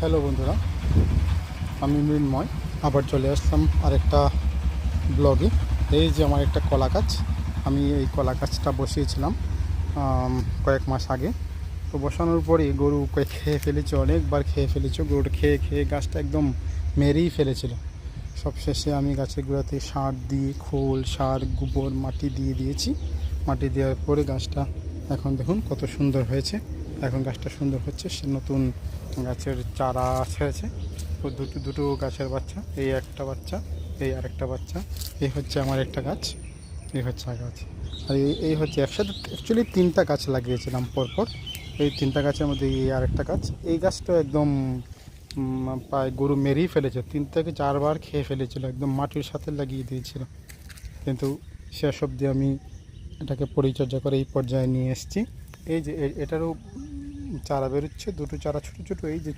Hello বন্ধুরা, আমি মৃন্ময় আবার চলে আসলাম আরেকটা ব্লগে। এই যে আমার একটা কলা গাছ, আমি এই কলা গাছটা বসিয়েছিলাম কয়েক মাস আগে। তো বসানোর পরে গরু খেয়ে ফেলেছে, অনেকবার খেয়ে ফেলেছে। গরুটা খেয়ে খেয়ে গাছটা একদম মেরেই ফেলেছিল। সবশেষে আমি গাছের গোড়াতে সার দিয়ে, খোল, সার, গোবর, মাটি দিয়ে দিয়েছি। মাটি দেওয়ার পরে গাছটা এখন দেখুন কত সুন্দর হয়েছে। এখন গাছটা সুন্দর হচ্ছে, সে নতুন গাছের চারা ছেড়েছে। ও দুটো দুটো গাছের বাচ্চা, এই একটা বাচ্চা, এই আরেকটা বাচ্চা। এই হচ্ছে আমার একটা গাছ, এই হচ্ছে গাছ। আর এই হচ্ছে একসাথে অ্যাকচুয়ালি তিনটা গাছ লাগিয়েছিলাম পরপর। এই তিনটা গাছের মধ্যে এই আরেকটা গাছ। এই গাছটা একদম প্রায় গরু মেরেই ফেলেছে, 3 থেকে 4 বার খেয়ে ফেলেছিল, একদম মাটির সাথে লাগিয়ে দিয়েছিল। কিন্তু শেষ অবধি আমি এটাকে পরিচর্যা করে এই পর্যায়ে নিয়ে এসেছি। এই যে এটারও চারা বেরোচ্ছে, দুটো চারা ছোটো ছোটো, এই যে